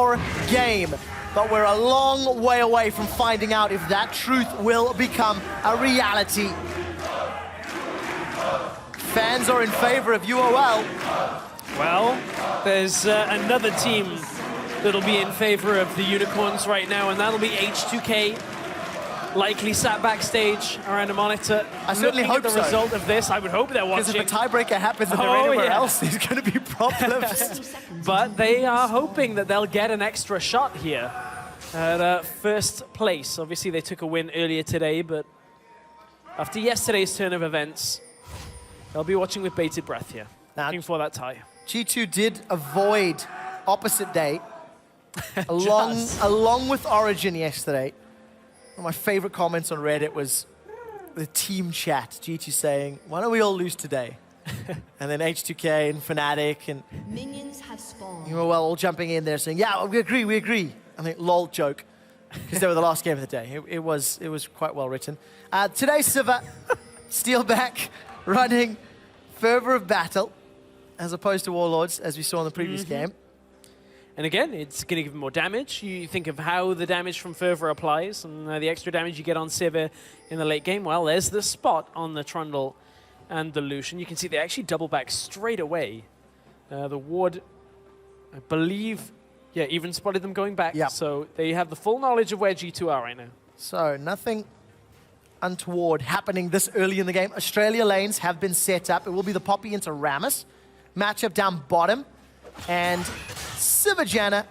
your game. But we're a long way away from finding out if that truth will become a reality. Fans are in favor of UOL. Well, there's another team that'll be in favor of the Unicorns right now, and that'll be H2K. Likely sat backstage around a monitor. I certainly hope the result of this. I would hope they're watching. Because if a tiebreaker happens and they're anywhere else, there's going to be problems. But they are hoping that they'll get an extra shot here at first place. Obviously, they took a win earlier today, but after yesterday's turn of events, they'll be watching with bated breath here, looking for that tie. G2 did avoid opposite day, along with Origin yesterday. One of my favorite comments on Reddit was the team chat, G2 saying, why don't we all lose today? And then H2K and Fnatic and Minions have spawned. UOL all jumping in there saying, yeah, we agree. I think lol joke, because they were the last game of the day. It was quite well written. Today, Siva, Steelback running Fervor of Battle, as opposed to Warlords, as we saw in the previous game. And again, it's going to give them more damage. You think of how the damage from Fervor applies, and the extra damage you get on Siva in the late game. Well, there's the spot on the Trundle and the Lucian. You can see they actually double back straight away. The Ward, I believe, yeah, even spotted them going back. Yep. So they have the full knowledge of where G2 are right now. So nothing untoward happening this early in the game. Australia lanes have been set up. It will be the Poppy into Rammus. Matchup down bottom. And Sivajana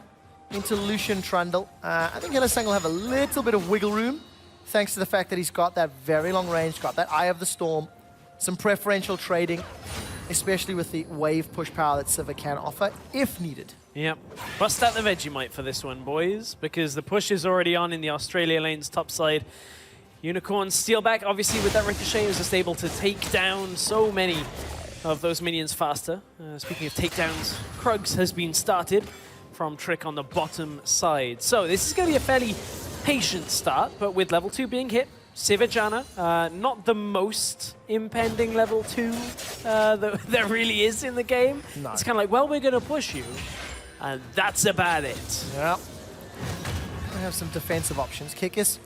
into Lucian Trundle. I think Hylissang will have a little bit of wiggle room, thanks to the fact that he's got that very long range, got that Eye of the Storm, some preferential trading, especially with the wave push power that Siva can offer, if needed. Yep. Bust out the Vegemite for this one, boys, because the push is already on in the Australia lane's top side. Unicorn Steelback, obviously, with that Ricochet, is just able to take down so many of those minions faster. Speaking of takedowns, Krugs has been started from Trick on the bottom side. So this is going to be a fairly patient start, but with level 2 being hit, Sivajana, not the most impending level 2 that there really is in the game. No. It's kind of like, well, we're going to push you, and that's about it. Yeah. We have some defensive options. Kikis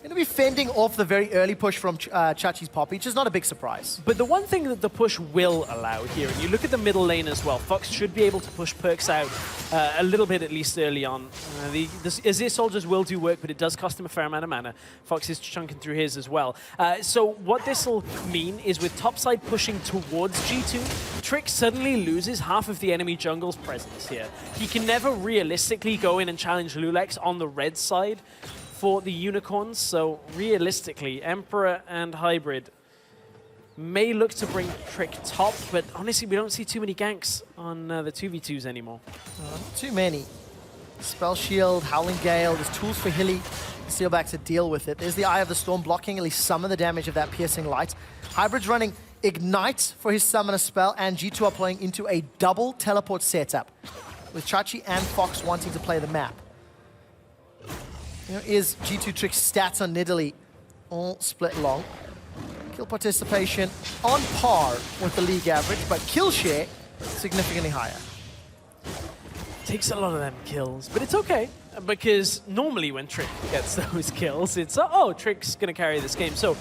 going to be fending off the very early push from Chachi's Poppy, which is not a big surprise. But the one thing that the push will allow here, and you look at the middle lane as well, Fox should be able to push Perks out a little bit at least early on. The Azir soldiers will do work, but it does cost him a fair amount of mana. Fox is chunking through his as well. So what this will mean is with topside pushing towards G2, Trick suddenly loses half of the enemy jungle's presence here. He can never realistically go in and challenge UOL on the red side for the Unicorns, so realistically, Emperor and Hybrid may look to bring Trick top, but honestly, we don't see too many ganks on the 2v2s anymore. Not too many. Spell Shield, Howling Gale, there's tools for Hilly, Steelback to deal with it. There's the Eye of the Storm blocking at least some of the damage of that Piercing Light. Hybrid's running Ignite for his Summoner spell, and G2 are playing into a double teleport setup, with Chachi and Fox wanting to play the map. Is G2 Trick's stats on Nidalee all split long? Kill participation on par with the league average, but kill share significantly higher. Takes a lot of them kills, but it's okay, because normally when Trick gets those kills, it's, oh, Trick's going to carry this game. So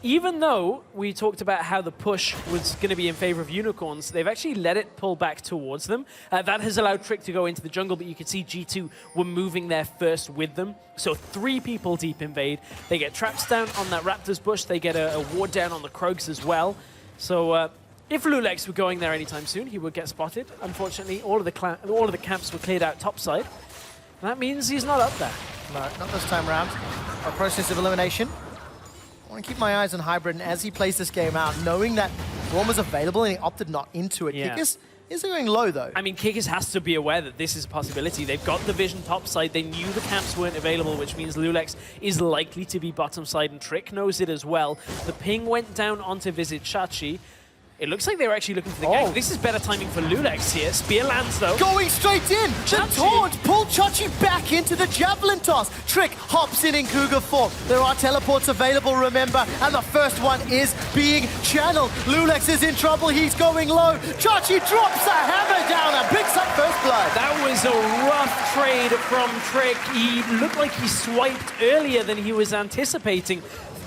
even though we talked about how the push was going to be in favor of Unicorns, they've actually let it pull back towards them. That has allowed Trick to go into the jungle, but you can see G2 were moving there first with them. So 3 people deep invade. They get traps down on that Raptor's bush. They get a ward down on the Krugs as well. So if UOL were going there anytime soon, he would get spotted. Unfortunately, all of the camps were cleared out topside. And that means he's not up there. No, not this time around. A process of elimination. I want to keep my eyes on Hybrid, and as he plays this game out, knowing that Braum was available and he opted not into it. Yeah. Kikis is going low, though. I mean, Kikis has to be aware that this is a possibility. They've got the vision topside. They knew the camps weren't available, which means UOL is likely to be bottom side, and Trick knows it as well. The ping went down onto visit Chachi. It looks like they were actually looking for the gank. This is better timing for UOL here. Spear lands, though. Going straight in! The taunt pulled Chachi back into the javelin toss. Trick hops in Cougar form. There are teleports available, remember, and the first one is being channeled. EULCS is in trouble. He's going low. Chachi drops a hammer down and picks up first blood. That was a rough trade from Trick. He looked like he swiped earlier than he was anticipating.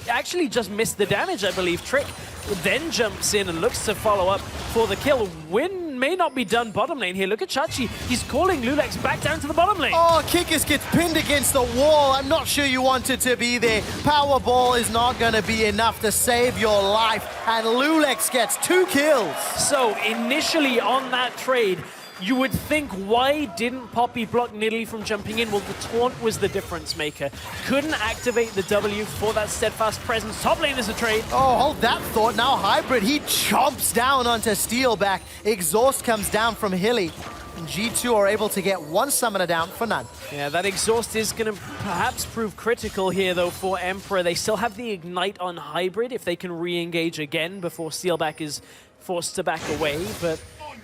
Actually just missed the damage, I believe. Trick then jumps in and looks to follow up for the kill. Win may not be done bottom lane here. Look at Chachi. He's calling EULCS back down to the bottom lane. Oh, Kikis gets pinned against the wall. I'm not sure you wanted to be there. Powerball is not going to be enough to save your life. And EULCS gets 2 kills. So initially on that trade, you would think, why didn't Poppy block Nidalee from jumping in? Well, the taunt was the difference maker. Couldn't activate the W for that steadfast presence. Top lane is a trade. Oh, hold that thought. Now Hybrid, he chomps down onto Steelback. Exhaust comes down from Hilly. And G2 are able to get 1 summoner down for none. Yeah, that exhaust is going to perhaps prove critical here, though, for Emperor. They still have the Ignite on Hybrid if they can re-engage again before Steelback is forced to back away, but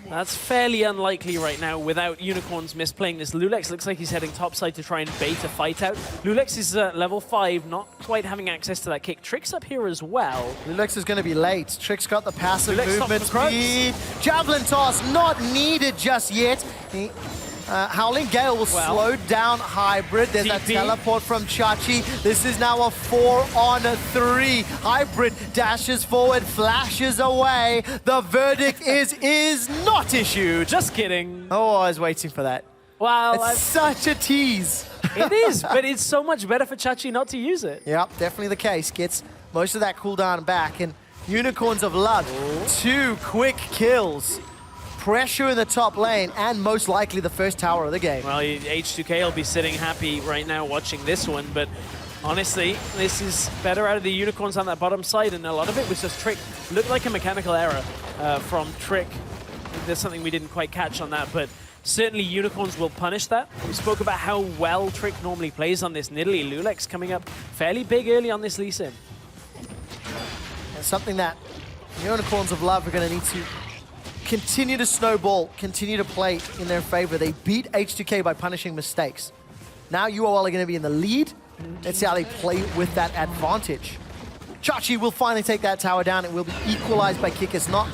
that's fairly unlikely right now without Unicorns misplaying this. EULCS looks like he's heading topside to try and bait a fight out. EULCS is level 5, not quite having access to that kick. Trick's up here as well. EULCS is going to be late. Trick's got the passive EULCS movement stops the speed. Javelin toss not needed just yet. Howling Gale will slow down Hybrid. There's a TP. teleport from Chachi. This is now a 4-on-3. Hybrid dashes forward, flashes away. The verdict is not issued. Just kidding. Oh, I was waiting for that. Wow, It's such a tease. it is, but it's so much better for Chachi not to use it. Yep, definitely the case. Gets most of that cooldown back. And Unicorns of Love, 2 quick kills. Pressure in the top lane, and most likely the first tower of the game. Well, H2K will be sitting happy right now watching this one, but honestly, this is better out of the Unicorns on that bottom side, and a lot of it was just Trick. Looked like a mechanical error from Trick. There's something we didn't quite catch on that, but certainly Unicorns will punish that. We spoke about how well Trick normally plays on this Nidalee. EULCS coming up fairly big early on this Lee Sin. And something that Unicorns of Love are going to need to continue to snowball, continue to play in their favor. They beat H2K by punishing mistakes. Now UOL are going to be in the lead. Let's see how they play with that advantage. Chachi will finally take that tower down. It will be equalized by Kikis not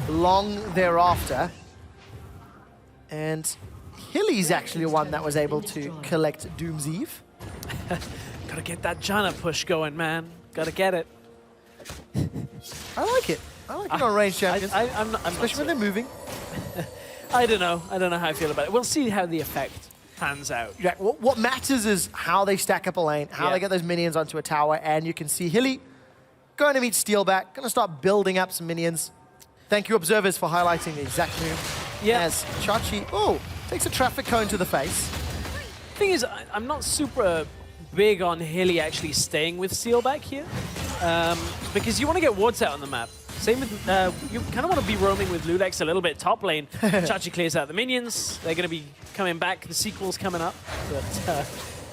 long thereafter. And Hilly's actually one that was able to collect Doom's Eve. Gotta get that Janna push going, man. Gotta get it. I like it. I like it on range champions, I'm especially when they're moving. I don't know. I don't know how I feel about it. We'll see how the effect pans out. Yeah, what matters is how they stack up a lane, how they get those minions onto a tower, and you can see Hilly going to meet Steelback, going to start building up some minions. Thank you, observers, for highlighting the exact move. Yeah. As Chachi, takes a traffic cone to the face. Thing is, I'm not super big on Hilly actually staying with Steelback here, because you want to get wards out on the map. Same with, you kind of want to be roaming with EULCS a little bit top lane. Chachi clears out the minions. They're going to be coming back. The sequel's coming up. But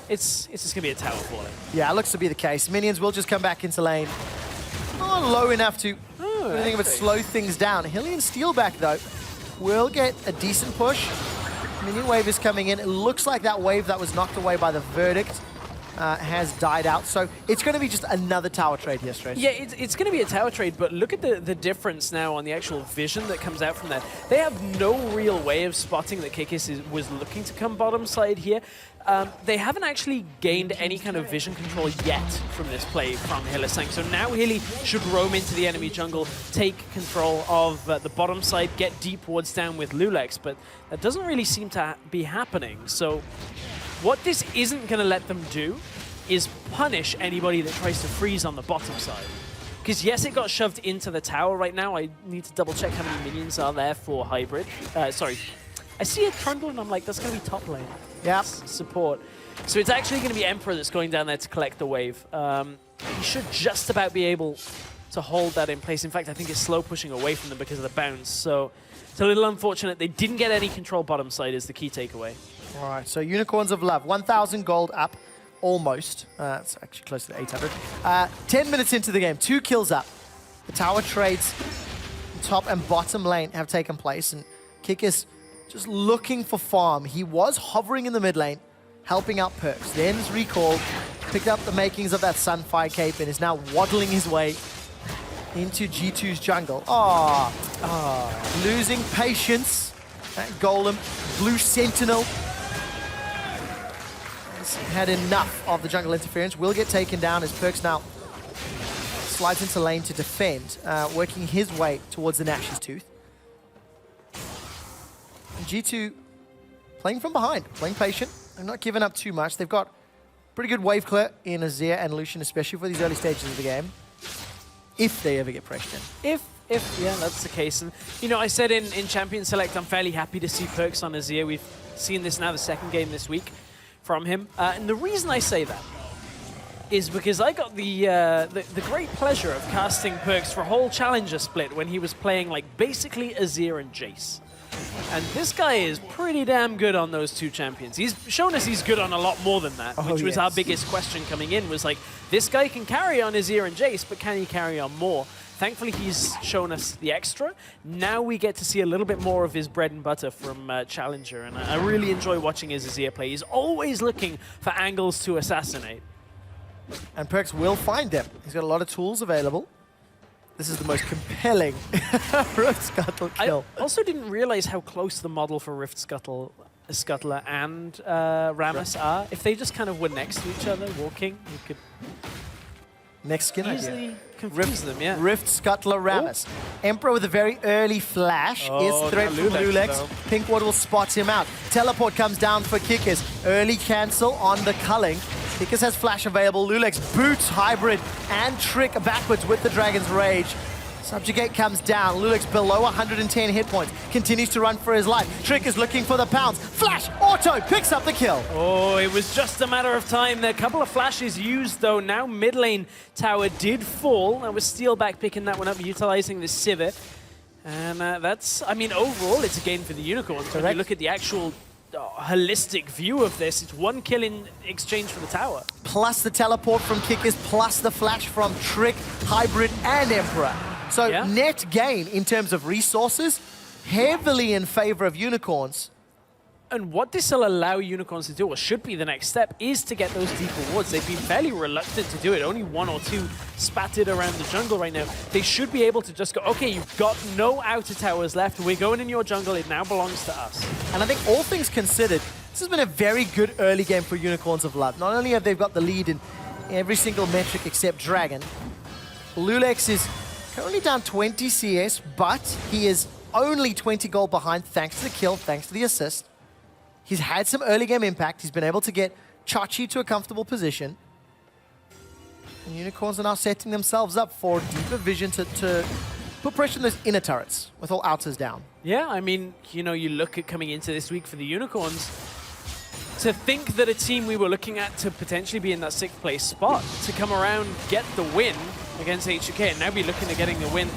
it's just going to be a tower falling. Yeah, it looks to be the case. Minions will just come back into lane. Not low enough to do anything but slow things down. Hilly and Steelback, though, will get a decent push. Minion wave is coming in. It looks like that wave that was knocked away by the verdict has died out. So it's going to be just another tower trade here, Strays. Yeah, it's going to be a tower trade, but look at the difference now on the actual vision that comes out from that. They have no real way of spotting that Kikis was looking to come bottom side here. They haven't actually gained any kind of vision control yet from this play from Hylissang. So now Hilly should roam into the enemy jungle, take control of the bottom side, get deep wards down with EULCS, but that doesn't really seem to be happening. So what this isn't going to let them do is punish anybody that tries to freeze on the bottom side. Because yes, it got shoved into the tower right now. I need to double check how many minions are there for Hybrid. Sorry. I see a Trundle and I'm like, that's going to be top lane. Yeah. Support. So it's actually going to be Emperor that's going down there to collect the wave. He should just about be able to hold that in place. In fact, I think it's slow pushing away from them because of the bounce. So it's a little unfortunate. They didn't get any control bottom side is the key takeaway. All right, so Unicorns of Love, 1,000 gold up, almost. It's actually close to 800. 10 minutes into the game, 2 kills up. The tower trades, top and bottom lane have taken place, and Kikis just looking for farm. He was hovering in the mid lane, helping out Perks. Then is recalled, picked up the makings of that Sunfire Cape and is now waddling his way into G2's jungle. Losing patience. That Golem, Blue Sentinel has had enough of the jungle interference. Will get taken down as Perks now slides into lane to defend, working his way towards the Nash's Tooth. And G2 playing from behind, playing patient. They're not giving up too much. They've got pretty good wave clear in Azir and Lucian, especially for these early stages of the game. If they ever get pressured in. If, yeah, that's the case. And, you know, I said in Champion Select, I'm fairly happy to see Perks on Azir. We've seen this now, the second game this week from him. And the reason I say that is because I got the great pleasure of casting Perks for a whole Challenger split when he was playing, like, basically Azir and Jace. And this guy is pretty damn good on those two champions. He's shown us he's good on a lot more than that, which was our biggest question coming in, was like, this guy can carry on Azir and Jace, but can he carry on more? Thankfully, he's shown us the extra. Now we get to see a little bit more of his bread and butter from Challenger, and I really enjoy watching his Azir play. He's always looking for angles to assassinate. And Perks will find them. He's got a lot of tools available. This is the most compelling Rift Scuttle kill. I also didn't realize how close the model for Rift Scuttler and Rammus are. If they just kind of were next to each other, walking, you could next skin easily confuse them, yeah. Rift Scuttler Rammus. Emperor with a very early flash is threat from Lulex. Pinkwater will spot him out. Teleport comes down for Kickers. Early cancel on the culling. Kickers has flash available. Lulex boots Hybrid and Trick backwards with the Dragon's Rage. Subjugate comes down. Lulex below 110 hit points. Continues to run for his life. Trick is looking for the pounce. Flash! Auto! Picks up the kill. Oh, it was just a matter of time. There are a couple of flashes used, though. Now mid lane tower did fall. That was Steelback picking that one up, utilizing the Sivir. And that's, I mean, overall, it's a gain for the Unicorns. When you look at the actual holistic view of this, it's one kill in exchange for the tower. Plus the teleport from Kickers, plus the flash from Trick, Hybrid, and Emperor. So net gain in terms of resources, heavily in favor of Unicorns. And what this will allow Unicorns to do, or should be the next step, is to get those deeper wards. They've been fairly reluctant to do it. Only one or two spattered around the jungle right now. They should be able to just go, okay, you've got no outer towers left. We're going in your jungle. It now belongs to us. And I think all things considered, this has been a very good early game for Unicorns of Love. Not only have they got the lead in every single metric except Dragon, Lulex is currently down 20 CS, but he is only 20 gold behind thanks to the kill, thanks to the assist. He's had some early game impact. He's been able to get Chachi to a comfortable position. And Unicorns are now setting themselves up for deeper vision to put pressure on those inner turrets with all outers down. Yeah, I mean, you know, you look at coming into this week for the Unicorns, to think that a team we were looking at to potentially be in that 6th place spot, to come around, get the win against HUK, and now be looking at getting the win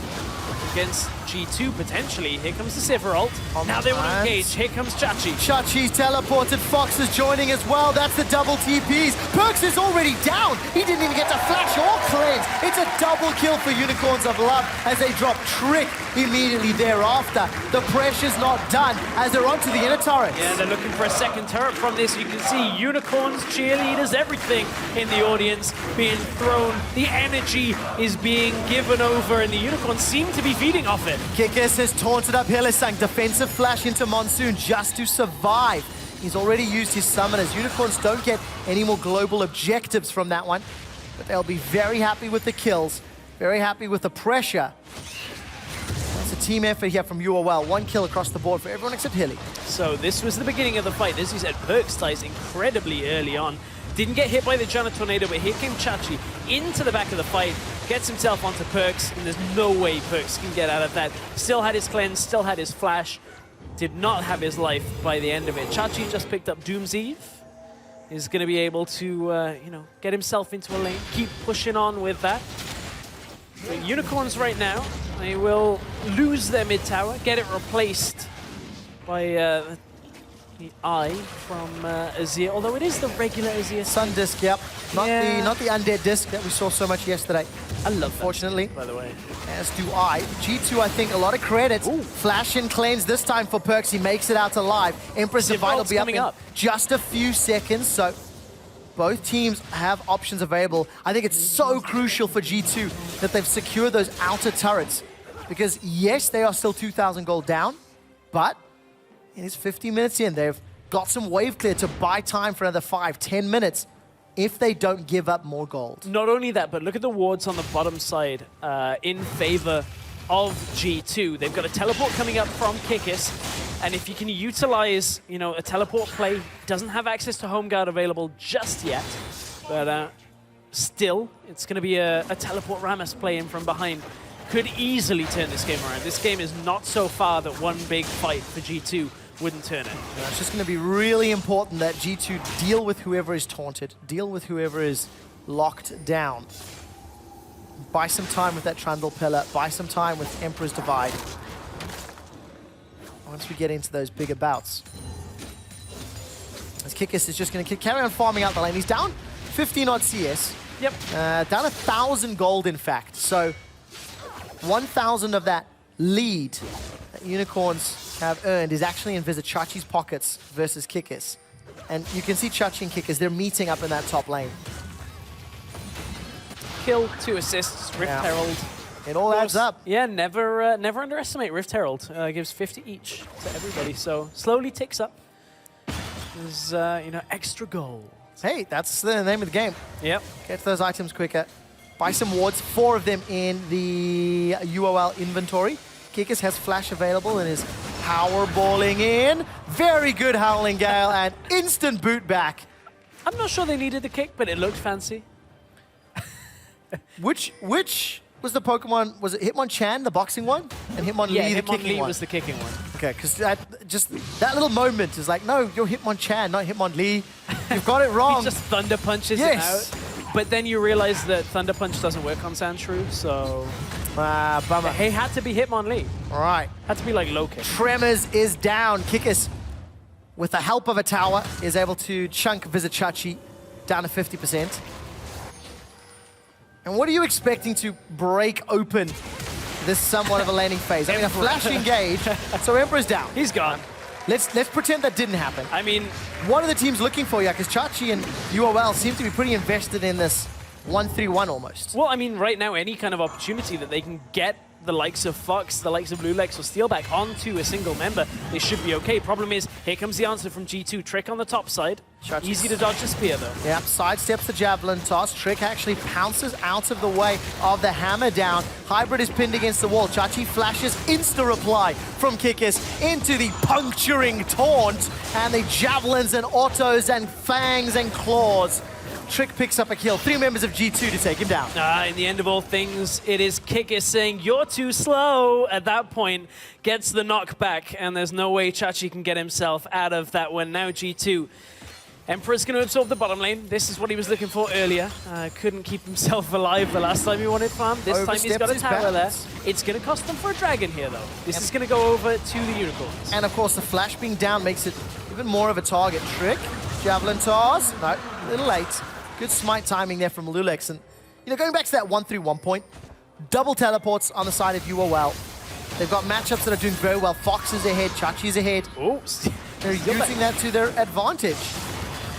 against G2 potentially. Here comes the Sivir ult. Now they want to engage. Here comes Chachi. Chachi's teleported. Fox is joining as well. That's the double TPs. Perks is already down. He didn't even get to flash or cleanse. It's a double kill for Unicorns of Love as they drop Trick immediately thereafter. The pressure's not done as they're onto the inner turret. Yeah, they're looking for a second turret from this. You can see Unicorns, cheerleaders, everything in the audience being thrown. The energy is being given over, and the Unicorns seem to be feeding off it. Kickers has taunted up Hylissang. Defensive flash into Monsoon just to survive. He's already used his summoners. Unicorns don't get any more global objectives from that one, but they'll be very happy with the kills, very happy with the pressure. That's a team effort here from UOL. 1 kill across the board for everyone except Hilly. So this was the beginning of the fight. As you said, Perks dies incredibly early on. Didn't get hit by the Janna Tornado, but here came Chachi into the back of the fight, gets himself onto Perks, and there's no way Perks can get out of that. Still had his cleanse, still had his flash, did not have his life by the end of it. Chachi just picked up Doom's Eve, is going to be able to, you know, get himself into a lane, keep pushing on with that. But Unicorns right now, they will lose their mid tower, get it replaced by the eye from Azir, although it is the regular Azir. Sun disc, yep. Not the undead disc that we saw so much yesterday. I love that, Fortunately, by the way. as do I. G2, I think, a lot of credit. Ooh. Flash and cleanse this time for Perks. He makes it out alive. Empress Divide will be coming up up. in just a few seconds, so both teams have options available. I think it's so crucial for G2 that they've secured those outer turrets. Because yes, they are still 2,000 gold down, but it is 50 minutes in. They've got some wave clear to buy time for another 5-10 minutes if they don't give up more gold. Not only that, but look at the wards on the bottom side in favor of G2. They've got a teleport coming up from Kikis, and if you can utilize, you know, a teleport play, doesn't have access to home guard available just yet, but still, it's going to be a teleport Rammus play in from behind. Could easily turn this game around. This game is not so far that one big fight for G2 wouldn't turn it. Yeah, it's just going to be really important that G2 deal with whoever is taunted, deal with whoever is locked down. Buy some time with that Trundle Pillar, buy some time with Emperor's Divide. Once we get into those bigger bouts. As Kikis is just going to carry on farming out the lane. He's down 15 odd CS. Yep. Down 1,000 gold, in fact. So 1,000 of that lead that Unicorns have earned is actually in Chachi's pockets versus Kikis. And you can see Chachi and Kikis, they're meeting up in that top lane. Kill, 2 assists, Rift Herald. It all adds up. Yeah, never underestimate Rift Herald. Gives 50 each to everybody, so slowly ticks up. There's, you know, extra gold. Hey, that's the name of the game. Yep. Get to those items quicker. Buy some wards, 4 of them in the UOL inventory. Kikis has flash available and is powerballing in. Very good Howling Gale and instant boot back. I'm not sure they needed the kick, but it looked fancy. Which was the Pokemon? Was it Hitmonchan, the boxing one? And Hitmonlee, the kicking one? was the kicking one. Okay, because that little moment is like, no, you're Hitmonchan, not Hitmonlee. You've got it wrong. He just Thunder Punches it out. But then you realize that Thunder Punch doesn't work on Sandshrew, so... bummer. He had to be Hitmonlee. All right. Had to be like low kick. Tremors is down. Kikis, with the help of a tower, is able to chunk Chachi down to 50%. And what are you expecting to break open this somewhat of a laning phase? I mean, a flash engage, so Emperor's down. He's gone. Let's pretend that didn't happen. I mean... What are the teams looking for here? Because Chachi and UOL seem to be pretty invested in this 1-3-1 almost. Well, I mean, right now, any kind of opportunity that they can get the likes of Fox, the likes of UOLCS or Steelback onto a single member, they should be okay. Problem is, here comes the answer from G2. Trick on the top side. Chachi's Easy to dodge the spear, though. Yep, sidesteps the javelin toss. Trick actually pounces out of the way of the hammer down. Hybrid is pinned against the wall. Chachi flashes insta-reply from Kikis into the puncturing taunt. And the javelins and autos and fangs and claws. Trick picks up a kill. 3 members of G2 to take him down. In the end of all things, it is Kikis saying, "You're too slow." At that point, gets the knockback, and there's no way Chachi can get himself out of that one. Now G2. Emperor's going to absorb the bottom lane. This is what he was looking for earlier. Couldn't keep himself alive the last time he wanted farm. This time he's got a tower there. It's going to cost them for a dragon here, though. This is going to go over to the Unicorns. And of course, the flash being down makes it even more of a target. Trick, javelin toss. No, a little late. Good smite timing there from UOLCS. And, you know, going back to that 1-3-1 point, double teleports on the side of UOL. They've got matchups that are doing very well. Fox is ahead, Chachi's ahead. Oops. They're using that to their advantage.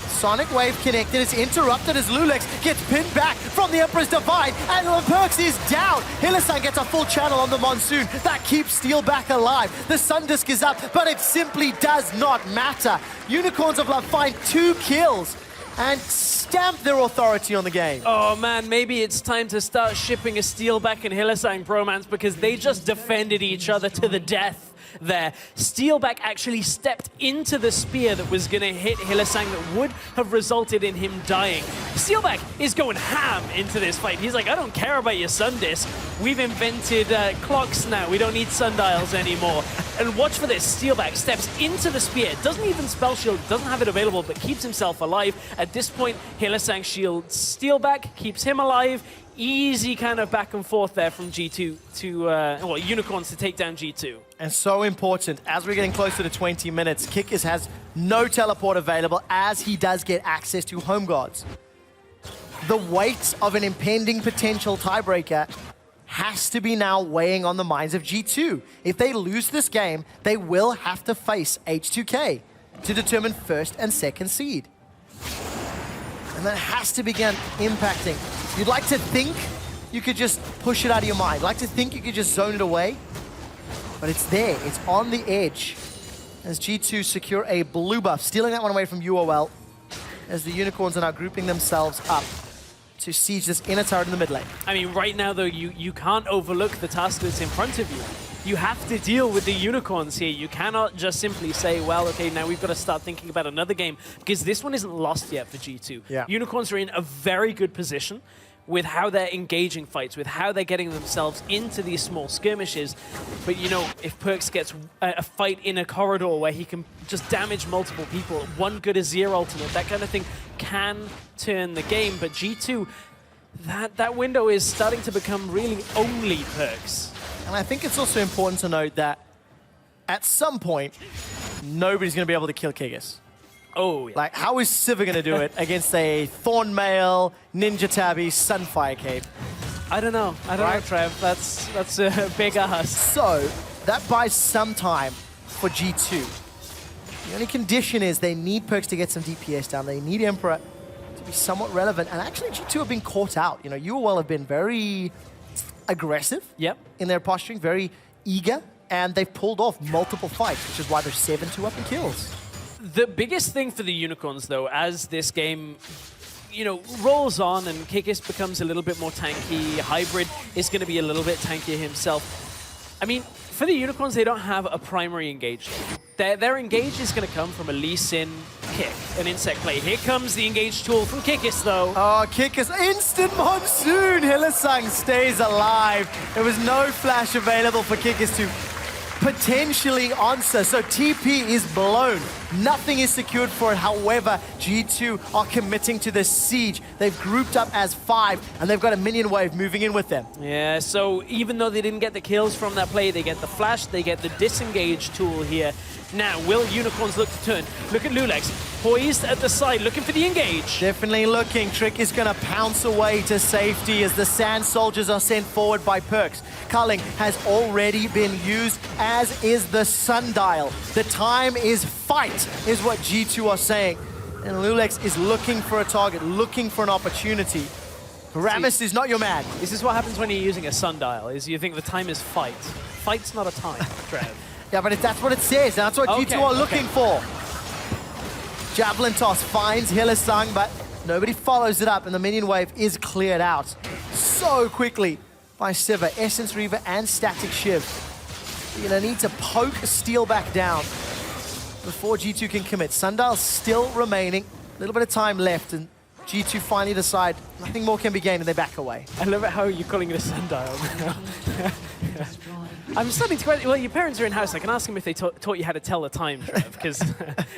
Sonic Wave connected. It's interrupted as UOLCS gets pinned back from the Emperor's Divide. And Perks is down. Hylissang gets a full channel on the Monsoon. That keeps Steelback alive. The Sun Disc is up, but it simply does not matter. Unicorns of Love find 2 kills and stamp their authority on the game. Oh man, maybe it's time to start shipping a Steelback and Hylissang bromance because they just defended each other to the death there. Steelback actually stepped into the spear that was going to hit Hylissang that would have resulted in him dying. Steelback is going ham into this fight. He's like, I don't care about your sun disc. We've invented clocks now. We don't need sundials anymore. And watch for this. Steelback steps into the spear. Doesn't even spell shield. Doesn't have it available, but keeps himself alive. At this point, Hylissang shields Steelback, keeps him alive. Easy kind of back and forth there from G2 to, Unicorns to take down G2. And so important, as we're getting closer to 20 minutes, Kikis has no teleport available as he does get access to home guards. The weight of an impending potential tiebreaker has to be now weighing on the minds of G2. If they lose this game, they will have to face H2K to determine first and second seed. And that has to begin impacting. You'd like to think you could just push it out of your mind. Like to think you could just zone it away. But it's there, it's on the edge. As G2 secure a blue buff, stealing that one away from UOL. As the Unicorns are now grouping themselves up to siege this inner turret in the mid lane. I mean, right now, though, you can't overlook the task that's in front of you. You have to deal with the Unicorns here. You cannot just simply say, well, okay, now we've got to start thinking about another game, because this one isn't lost yet for G2. Yeah. Unicorns are in a very good position with how they're engaging fights, with how they're getting themselves into these small skirmishes. But, you know, if Perkz gets a fight in a corridor where he can just damage multiple people, one good Azir ultimate, that kind of thing can turn the game. But G2, that window is starting to become really only Perkz. And I think it's also important to note that at some point, nobody's going to be able to kill Kigis. Oh, yeah. Like, how is Sivir going to do it against a Thornmail, Ninja Tabby, Sunfire Cape? I don't know. I don't know, Trev. That's a big ask. So, that buys some time for G2. The only condition is they need Perkz to get some DPS down. They need Emperor to be somewhat relevant. And actually, G2 have been caught out. You know, UOL have been very aggressive in their posturing, very eager, and they've pulled off multiple fights, which is why they're 7-2 up in kills. The biggest thing for the Unicorns, though, as this game, you know, rolls on and Kikis becomes a little bit more tanky, Hybrid is going to be a little bit tankier himself. I mean, for the Unicorns, they don't have a primary engage. Their engage is going to come from a Lee Sin kick, an insect play. Here comes the engage tool from Kikis, though. Oh, Kikis, instant monsoon! Hylissang stays alive. There was no flash available for Kikis to potentially answer, so TP is blown. Nothing is secured for it. However, G2 are committing to this siege. They've grouped up as 5, and they've got a minion wave moving in with them. Yeah, so even though they didn't get the kills from that play, they get the flash, they get the disengage tool here. Now, will Unicorns look to turn? Look at EULCS, poised at the side, looking for the engage. Definitely looking. Trick is going to pounce away to safety as the Sand Soldiers are sent forward by Perkz. Culling has already been used, as is the Sundial. The time is fight, is what G2 are saying. And EULCS is looking for a target, looking for an opportunity. Rammus is not your man. This is what happens when you're using a sundial, is you think the time is fight. Fight's not a time, Trev. Yeah, but that's what it says, and that's what G2 are looking for. Javelin toss finds Hylissang, but nobody follows it up, and the minion wave is cleared out so quickly by Sivir, Essence Reaver, and Static Shiv. You're going to need to poke Steel back down before G2 can commit. Sundial's still remaining, a little bit of time left, and G2 finally decide nothing more can be gained, and they back away. I love it how you're calling it a sundial. I'm starting to question, well, your parents are in-house. I can ask them if they taught you how to tell the time, Trev, because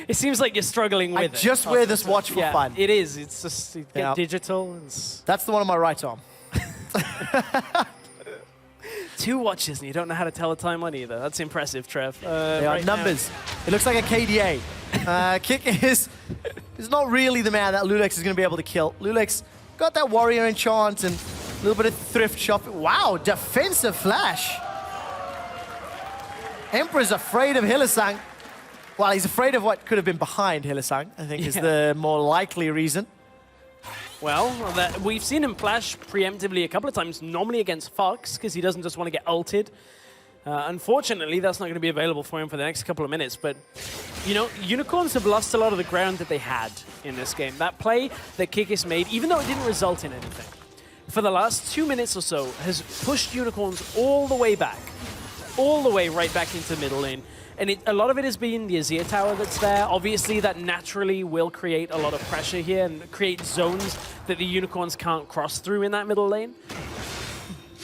it seems like you're struggling with it. I just wear this watch for fun. It is. It's just digital. That's the one on my right arm. 2 watches and you don't know how to tell the time on either. That's impressive, Trev. They are numbers. It looks like a KDA. Kick is not really the man that EULCS is going to be able to kill. EULCS got that warrior enchant and a little bit of thrift shop. Wow, defensive flash. Emperor's afraid of Hylissang. Well, he's afraid of what could have been behind Hylissang, I think is the more likely reason. Well, we've seen him flash preemptively a couple of times, normally against Fox, because he doesn't just want to get ulted. Unfortunately, that's not going to be available for him for the next couple of minutes, but, you know, Unicorns have lost a lot of the ground that they had in this game. That play that Kikis made, even though it didn't result in anything, for the last 2 minutes or so, has pushed Unicorns all the way back. All the way right back into middle lane. And a lot of it has been the Azir tower that's there. Obviously, that naturally will create a lot of pressure here and create zones that the Unicorns can't cross through in that middle lane.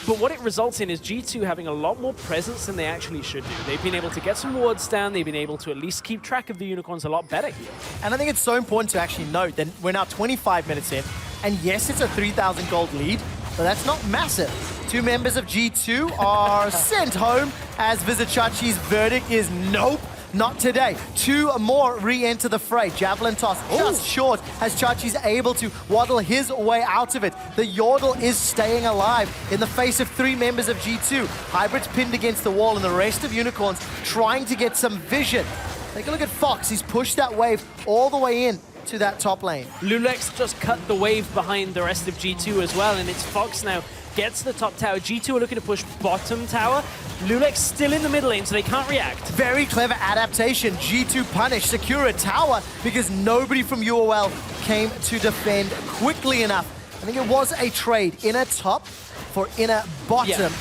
But what it results in is G2 having a lot more presence than they actually should do. They've been able to get some wards down. They've been able to at least keep track of the Unicorns a lot better here. And I think it's so important to actually note that we're now 25 minutes in. And yes, it's a 3,000 gold lead, but that's not massive. 2 members of G2 are sent home as Vizichachi's verdict is nope. Not today. 2 more re-enter the fray. Javelin toss just short as Chachi's able to waddle his way out of it. The Yordle is staying alive in the face of 3 members of G2. Hybrid's pinned against the wall and the rest of Unicorns trying to get some vision. Take a look at Fox. He's pushed that wave all the way in to that top lane. EULCS just cut the wave behind the rest of G2 as well, and it's Fox now gets the top tower. G2 are looking to push bottom tower. EULCS still in the middle lane, so they can't react. Very clever adaptation. G2 punish, secure a tower because nobody from UOL came to defend quickly enough. I think it was a trade. Inner top for inner bottom.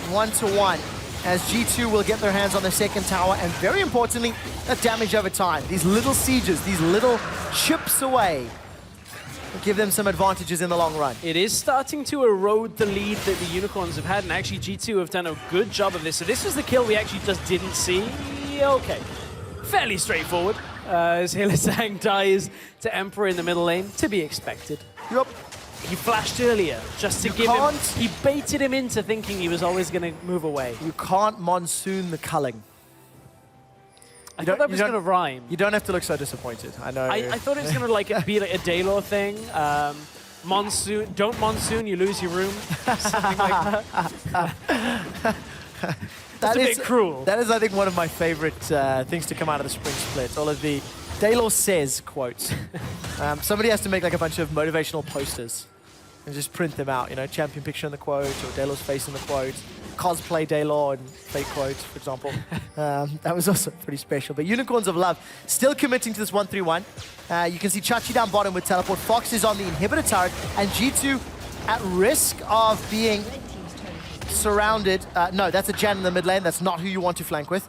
1-to-1. As G2 will get their hands on the second tower, and very importantly, that damage over time. These little sieges, these little chips away, will give them some advantages in the long run. It is starting to erode the lead that the Unicorns have had, and actually G2 have done a good job of this. So this was the kill we actually just didn't see. Okay, fairly straightforward. As Hylissang dies to Emperor in the middle lane, to be expected. Yup. He flashed earlier just to give him, he baited him into thinking he was always going to move away. You can't monsoon the culling. I thought that was going to rhyme. You don't have to look so disappointed. I know. I thought it was going to be like a Daylor thing. Monsoon, don't monsoon, you lose your room. Something like that. That's a bit cruel. That is, I think, one of my favorite things to come out of the spring split. All of the Daylor says quotes. Somebody has to make like a bunch of motivational posters and just print them out. You know, champion picture in the quote, or Daylor's face in the quote, cosplay Daylor and fake quotes, for example. That was also pretty special. But Unicorns of Love still committing to this 1-3-1. You can see Chachi down bottom with teleport. Fox is on the inhibitor turret, and G2 at risk of being surrounded. No, that's a Jan in the mid lane. That's not who you want to flank with.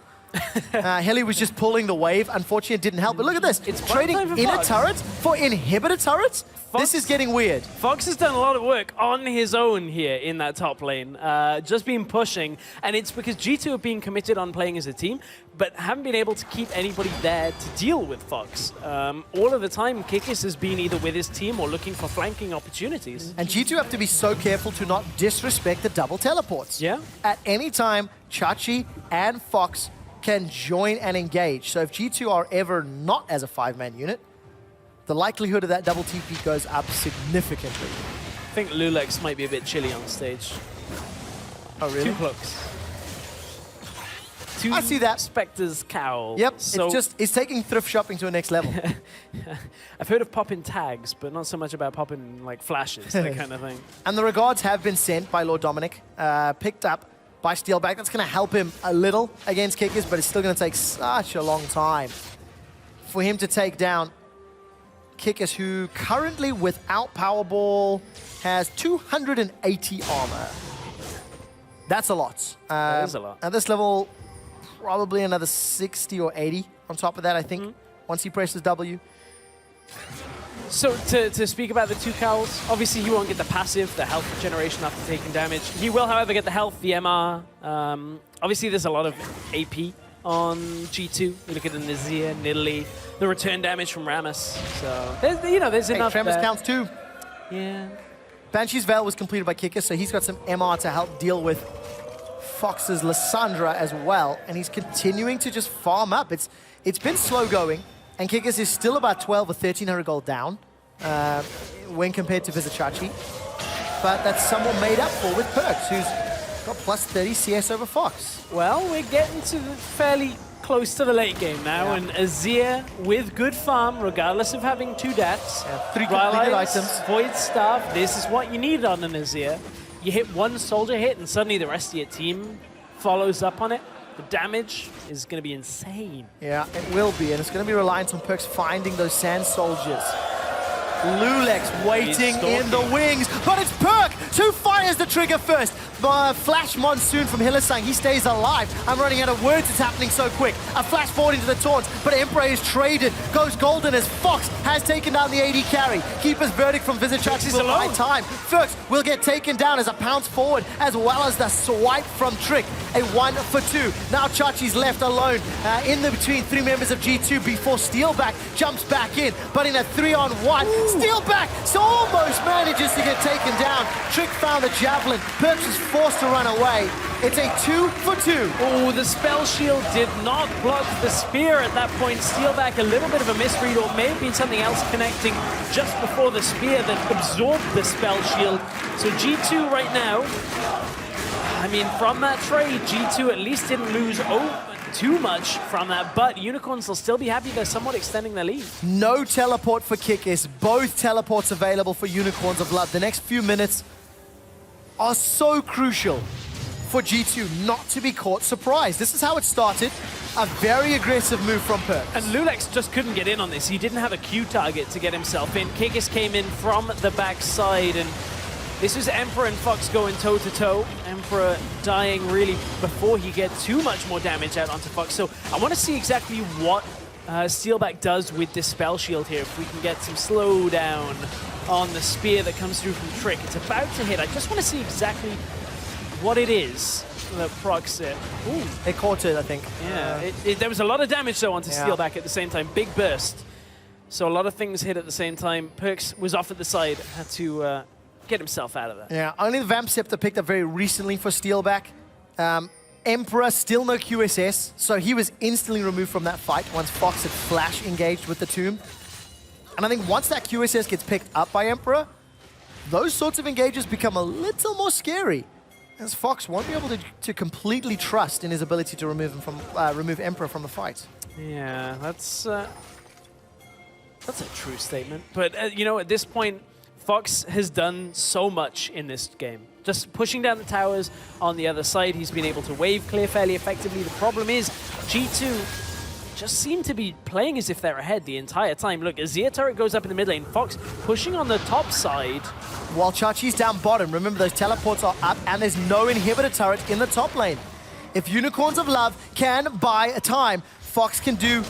Hilly was just pulling the wave. Unfortunately, it didn't help. But look at this. It's trading inner Fox. turrets for inhibitor turrets. This is getting weird. Fox has done a lot of work on his own here in that top lane. Just been pushing. And it's because G2 have been committed on playing as a team, but haven't been able to keep anybody there to deal with Fox. All of the time, Kikis has been either with his team or looking for flanking opportunities. And G2 have to be so careful to not disrespect the double teleports. Yeah. At any time, Chachi and Fox can join and engage. So if G2 are ever not as a 5-man unit, the likelihood of that double TP goes up significantly. I think EULCS might be a bit chilly on stage. Oh, really? 2 cloaks. 2 I see that. Spectre's cowl. Yep, So it's taking thrift shopping to a next level. I've heard of popping tags, but not so much about popping like flashes, that kind of thing. And the regards have been sent by Lord Dominic, picked up by Steelback. That's going to help him a little against Kickers, but it's still going to take such a long time for him to take down Kickers, who currently, without Powerball, has 280 armor. That's a lot. That is a lot. At this level, probably another 60 or 80 on top of that, I think, once he presses W. So to speak about the 2 cowls, obviously he won't get the passive, the health generation after taking damage. He will, however, get the health, the MR. Obviously there's a lot of AP on G2. You look at the Nazir, Nidalee, the return damage from Rammus. So there's enough. Tremors counts too. Yeah. Banshee's Veil was completed by Kicker, so he's got some MR to help deal with Fox's Lysandra as well, and he's continuing to just farm up. It's been slow going, and Kickers is still about 12 or 1,300 gold down when compared to Vizichachi, but that's somewhat made up for with Perks, who's got plus 30 CS over Fox. Well, we're getting to fairly close to the late game now, and Azir with good farm, regardless of having 2 deaths. 3 completed items. Void Staff, this is what you need on an Azir. You hit 1 soldier hit, and suddenly the rest of your team follows up on it. The damage is going to be insane. Yeah, it will be, and it's going to be reliant on Perks finding those sand soldiers. EULCS waiting in the wings, but it's Perk who fires the trigger first. Flash Monsoon from Hylissang, he stays alive. I'm running out of words, it's happening so quick. A flash forward into the taunts, but Emperor is traded. Goes golden as Fox has taken down the AD carry. Keeper's verdict from Vizichachi for high time. First will get taken down as a pounce forward, as well as the swipe from Trick. A 1 for 2. Now Chachi's left alone in the between 3 members of G2 before Steelback jumps back in, but in a 3-on-1, Steelback so almost manages to get taken down. Trick found the javelin. Perks is forced to run away. It's a 2 for 2. Oh, the spell shield did not block the spear at that point. Steelback, a little bit of a misread, or it may have been something else connecting just before the spear that absorbed the spell shield. So G2 right now, I mean, from that trade, G2 at least didn't lose too much from that, but Unicorns will still be happy they're somewhat extending their lead. No teleport for Kikis. Both teleports available for Unicorns of Love. The next few minutes are so crucial for G2 not to be caught surprised. This is how it started. A very aggressive move from Perks. And EULCS just couldn't get in on this. He didn't have a Q target to get himself in. Kikis came in from the backside, and this was Emperor and Fox going toe-to-toe. Emperor dying really before he gets too much more damage out onto Fox. So I want to see exactly what Steelback does with this spell shield here. If we can get some slowdown on the spear that comes through from Trick. It's about to hit. I just want to see exactly what it is that procs it. Ooh. They caught it, I think. Yeah, there was a lot of damage though onto Steelback at the same time. Big burst. So a lot of things hit at the same time. Perks was off at the side, had to get himself out of there. Yeah, only the Vamp Scepter picked up very recently for Steelback. Emperor, still no QSS, so he was instantly removed from that fight once Fox had flash engaged with the Tomb. And I think once that QSS gets picked up by Emperor, those sorts of engages become a little more scary, as Fox won't be able to completely trust in his ability to remove him from remove Emperor from the fight. Yeah, that's a true statement. But you know, at this point, Fox has done so much in this game. Just pushing down the towers on the other side, he's been able to wave clear fairly effectively. The problem is, G2 just seem to be playing as if they're ahead the entire time. Look, Azir turret goes up in the mid lane. Fox pushing on the top side. While Chachi's down bottom, remember those teleports are up and there's no inhibitor turret in the top lane. If Unicorns of Love can buy a time, Fox can do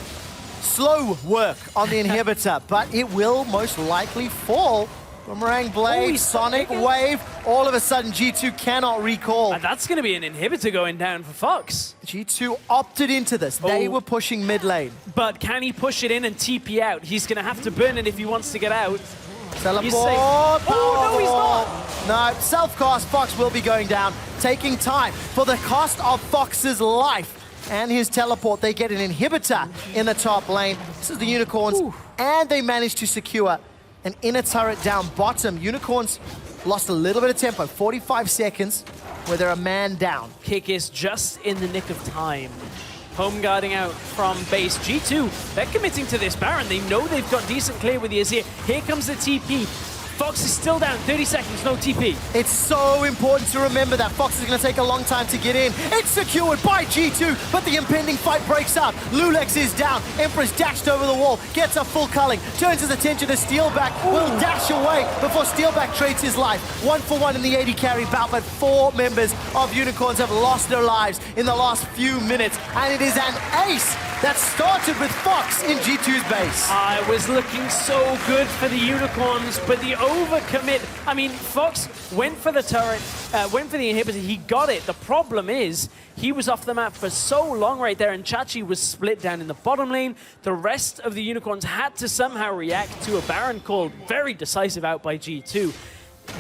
slow work on the inhibitor, but it will most likely fall. Boomerang Blade, Sonic Wave, all of a sudden G2 cannot recall. And that's going to be an inhibitor going down for Fox. G2 opted into this. They were pushing mid lane. But can he push it in and TP out? He's going to have to burn it if he wants to get out. Teleport. Oh, no, he's not. No, self-cast. Fox will be going down, taking time for the cost of Fox's life and his teleport. They get an inhibitor in the top lane. This is the Unicorns, and they manage to secure an inner turret down bottom. Unicorns lost a little bit of tempo, 45 seconds, where they're a man down. Kick is just in the nick of time. Home guarding out from base. G2, they're committing to this Baron. They know they've got decent clear with the Azir. Here comes the TP. Fox is still down, 30 seconds, no TP. It's so important to remember that Fox is going to take a long time to get in. It's secured by G2, but the impending fight breaks out. EULCS is down. Emperor's dashed over the wall, gets a full culling, turns his attention to Steelback, will dash away before Steelback trades his life. 1-for-1 in the AD carry bout, but 4 members of Unicorns have lost their lives in the last few minutes, and it is an ace that started with Fox in G2's base. I was looking so good for the Unicorns, but the overcommit. I mean, Fox went for the turret, went for the inhibitor, he got it. The problem is, he was off the map for so long right there, and Chachi was split down in the bottom lane. The rest of the Unicorns had to somehow react to a Baron call, very decisive out by G2.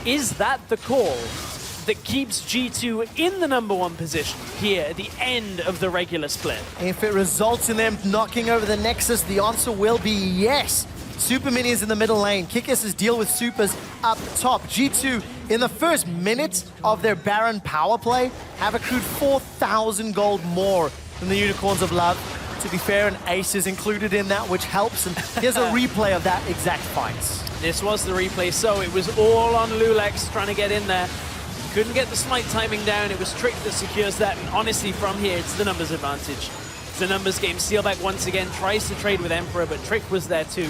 Is that the call that keeps G2 in the #1 position here at the end of the regular split? If it results in them knocking over the Nexus, the answer will be yes. Super minions in the middle lane. Kikis' deal with supers up top. G2, in the first minute of their Baron power play, have accrued 4,000 gold more than the Unicorns of Love. To be fair, an ace is included in that, which helps. And here's a replay of that exact fight. This was the replay, so it was all on EULCS trying to get in there. Couldn't get the smite timing down. It was Trick that secures that. And honestly, from here, it's the numbers advantage. It's the numbers game. Steelback once again tries to trade with Emperor, but Trick was there too.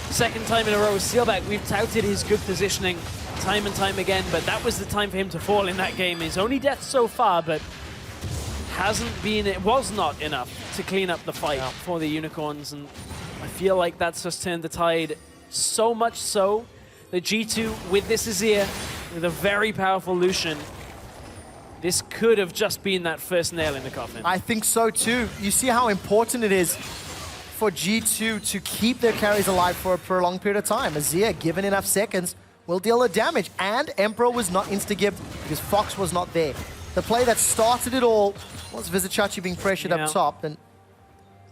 Second time in a row, Steelback, we've touted his good positioning time and time again, but that was the time for him to fall in that game. His only death so far, but it was not enough to clean up the fight for the Unicorns, and I feel like that's just turned the tide so much so that G2, with this Azir, with a very powerful Lucian, this could have just been that first nail in the coffin. I think so too. You see how important it is for G2 to keep their carries alive for a prolonged period of time. Azir, given enough seconds, will deal the damage, and Emperor was not insta-gibbed because Fox was not there. The play that started it all was Vizicachi being pressured Yeah. up top, and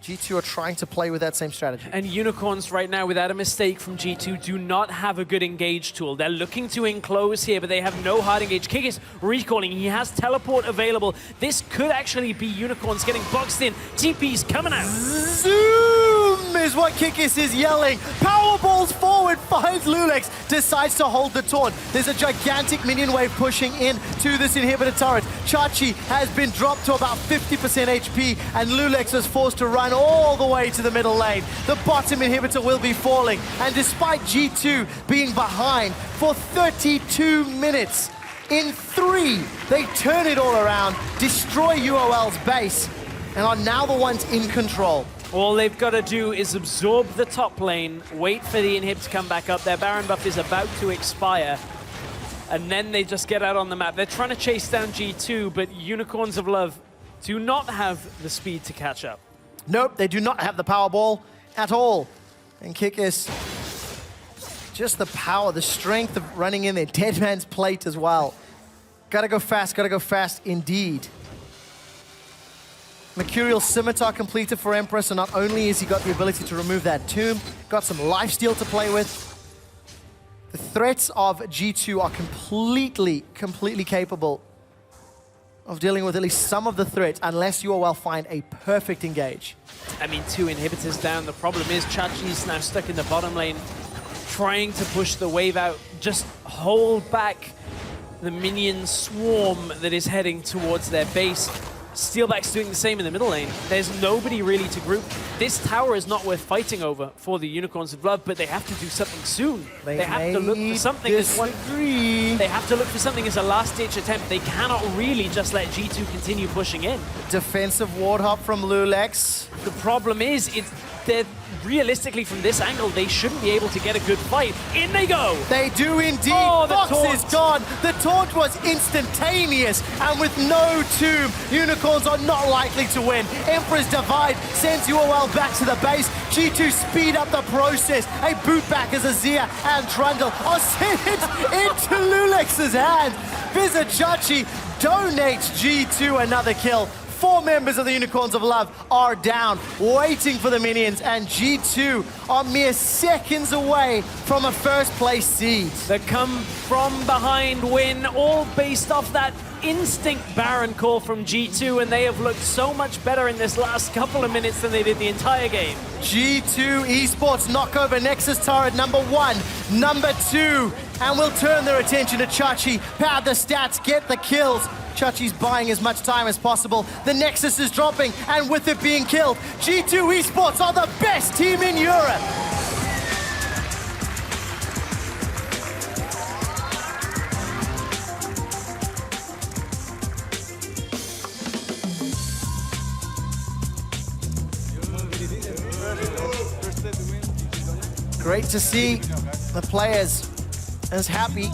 G2 are trying to play with that same strategy. And Unicorns right now, without a mistake from G2, do not have a good engage tool. They're looking to enclose here, but they have no hard engage. Kick is recalling. He has teleport available. This could actually be Unicorns getting boxed in. TP's coming out. Zoom is what Kikis is yelling. Power balls forward, finds EULCS, decides to hold the taunt. There's a gigantic minion wave pushing in to this inhibitor turret. Chachi has been dropped to about 50% HP, and EULCS is forced to run all the way to the middle lane. The bottom inhibitor will be falling, and despite G2 being behind for 32 minutes, in 3, they turn it all around, destroy UOL's base, and are now the ones in control. All they've got to do is absorb the top lane, wait for the inhib to come back up. Their Baron buff is about to expire, and then they just get out on the map. They're trying to chase down G2, but Unicorns of Love do not have the speed to catch up. Nope, they do not have the power ball at all. And Kikis, just the power, the strength of running in there. Dead man's plate as well. Gotta go fast indeed. Mercurial Scimitar completed for Empress, and not only has he got the ability to remove that tomb, got some lifesteal to play with. The threats of G2 are completely capable of dealing with at least some of the threats, unless UOL find a perfect engage. I mean, 2 inhibitors down. The problem is Chachi's now stuck in the bottom lane, trying to push the wave out, just hold back the minion swarm that is heading towards their base. Steelback's doing the same in the middle lane. There's nobody really to group. This tower is not worth fighting over for the Unicorns of Love, but they have to do something soon. They have to look for something as one. They have to look for something as a last-ditch attempt. They cannot really just let G2 continue pushing in. Defensive ward hop from EULCS. The problem is, they're realistically from this angle, they shouldn't be able to get a good fight. In they go! They do indeed. Oh, the Fox taunt. is gone. The taunt was instantaneous, and with no tomb, Unicorns are not likely to win. Emperor's Divide sends UOL back to the base. G2 speed up the process. A boot back as Azir and Trundle are sent into EULCS's hand. Vizicachi donates G2 another kill. 4 members of the Unicorns of Love are down, waiting for the minions, and G2 are mere seconds away from a first-place seed. The come-from-behind win, all based off that instinct Baron call from G2, and they have looked so much better in this last couple of minutes than they did the entire game. G2 Esports knock over Nexus turret number 1, number 2, and will turn their attention to Chachi. Pad the stats, get the kills. Chachi's buying as much time as possible. The Nexus is dropping, and with it being killed, G2 Esports are the best team in Europe. Great to see the players as happy